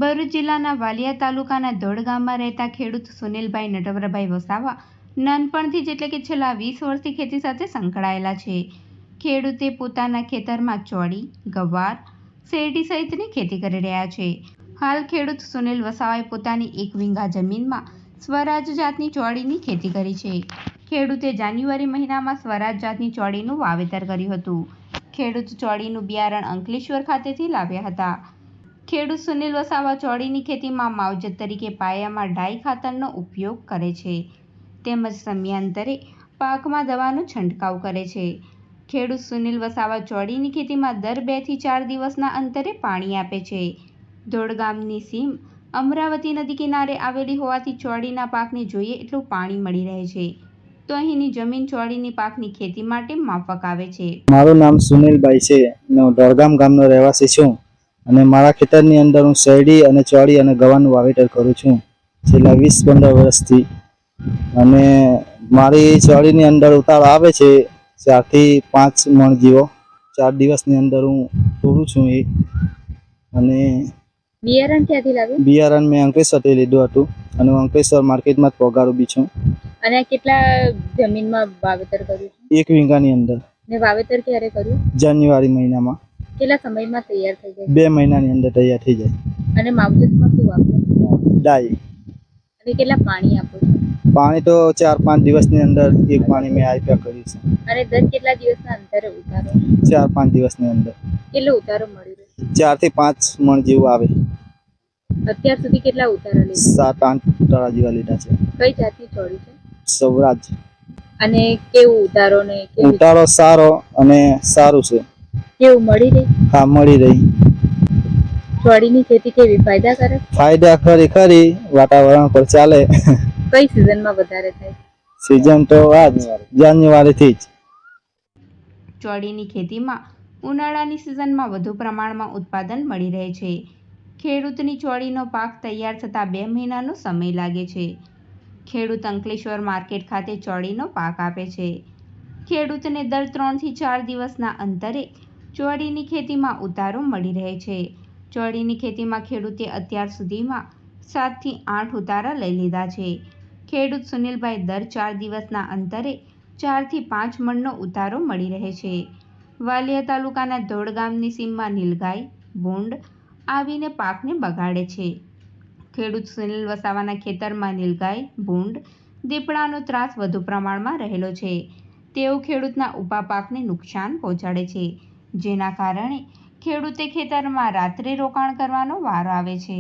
ભરૂચ જિલ્લાના વાલિયા તાલુકાના ધોળ ગામમાં રહેતા ખેડૂત સુનિલભાઈ નટવરભાઈ વસાવા નાનપણથી જ એટલે કે છેલ્લા 20 વર્ષથી ખેતી સાથે સંકળાયેલા છે. ખેડૂતે પોતાના ખેતરમાં ચોળી, ગવાર, શેરડી સહિતની ખેતી કરી રહ્યા છે. હાલ ખેડૂત સુનિલ વસાવાએ પોતાની 1 વીઘા જમીનમાં સ્વરાજ જાતની ચોળીની ખેતી કરી છે. ખેડૂતે જાન્યુઆરી મહિનામાં સ્વરાજ જાતની ચોળીનું વાવેતર કર્યું હતું. ખેડૂત ચોળીનું બિયારણ અંકલેશ્વર ખાતેથી લાવ્યા હતા. ખેડૂત સુનિલ વસાવા ચોળીની ખેતીમાં માવજત તરીકે પાયામાં ડાઈ ખાતરનો ઉપયોગ કરે છે, તેમજ સમયાંતરે પાકમાં દવાનો છંટકાવ કરે છે. ખેડૂત સુનિલ વસાવા ચોળીની ખેતીમાં દર 2 થી 4 દિવસના અંતરે પાણી આપે છે. ધોળ ગામની સીમ અમરાવતી નદી કિનારે આવેલી હોવાથી ચોળીના પાકને જોઈએ એટલું પાણી મળી રહે છે, તો અહીંની જમીન ચોળીની પાકની ખેતી માટે માફક આવે છે. મારું નામ સુનિલભાઈ છે. હું ધોળગામ ગામનો રહેવાસી છું અને મારા ખેતરની અંદર હું શેરડી અને ચોળી અને ગવાનું વાવેતર કરું છું છેલ્લા 20-15 વર્ષથી. અને મારી ચોળીની અંદર ઉતારો આવે છે 4 થી 5 મણ જેવો. 4 દિવસની અંદર હું તોડું છું એ. અને બિયારણ ક્યાંથી લાવ્યું? બિયારણ મેં અંકલેશ્વરથી લીધું હતું અને હું અંકલેશ્વર માર્કેટમાં જ પગારું બી છું. અને કેટલા જમીનમાં વાવેતર કર્યું? 1 વીઘાની અંદર. ને વાવેતર ક્યારે કર્યું? જાન્યુઆરી મહિનામાં. કેટલા સમયમાં તૈયાર થઈ જાય? 2 મહિનાની અંદર તૈયાર થઈ જાય. અને માવજતમાં શું વાપરો? ડાઈ. અને કેટલા પાણી આપો છો? પાણી તો 4-5 દિવસની અંદર એક પાણી મેં આપ્યા કર્યું છે. અને દર કેટલા દિવસના અંતરે ઉતારો? 4-5 દિવસની અંદર. કેટલો ઉતારો મળી રહ્યો? 4 થી 5 મણ જેવું આવે. અત્યાર સુધી કેટલા ઉતારા લીધા? 7-8 ઉતારા જેવા લીધા છે. કઈ જાતની ચોળી છે? સ્વરાજ. અને કેવું ઉતારો ને ઉતારો સારો અને સારું છે. કેવું મળી રહી? હા, મળી રહી. ચોળીની ખેતી કેવી ફાયદાકારક? ફાયદા ખરી વાતાવરણ પર ચાલે. કઈ સિઝનમાં વધારે થાય? સિઝન તો આજ જાન્યુઆરીથી જ. ચોળીની ખેતીમાં ઉનાળાની સિઝનમાં વધુ પ્રમાણમાં ઉત્પાદન મળી રહે છે. ખેડૂતની ચોળીનો પાક તૈયાર થતાં 2 મહિનાનો સમય લાગે છે. ખેડૂત અંકલેશ્વર માર્કેટ ખાતે ચોળીનો પાક આપે છે. ખેડૂતને દર 3 થી 4 દિવસના અંતરે ચોળીની ખેતીમાં ઉતારો મળી રહે છે. ચોળીની ખેતીમાં ખેડૂતે અત્યાર સુધીમાં 7 થી 8 ઉતારા લઈ લીધા છે. ખેડૂત સુનિલભાઈ દર 4 દિવસના અંતરે 4 થી 5 મણનો ઉતારો મળી રહે છે. વાલિયા તાલુકાના ધોળ ગામની સીમમાં નીલગાય, ભૂંડ આવીને પાકને બગાડે છે. ખેડૂત સુનિલ વસાવાના ખેતરમાં નીલગાય, ભૂંડ, દીપડાનો ત્રાસ વધુ પ્રમાણમાં રહેલો છે. તેઓ ખેડૂતના ઊભા પાકને નુકસાન પહોંચાડે છે, જેના કારણે ખેડૂતે ખેતરમાં રાત્રે રોકાણ કરવાનો વારો આવે છે.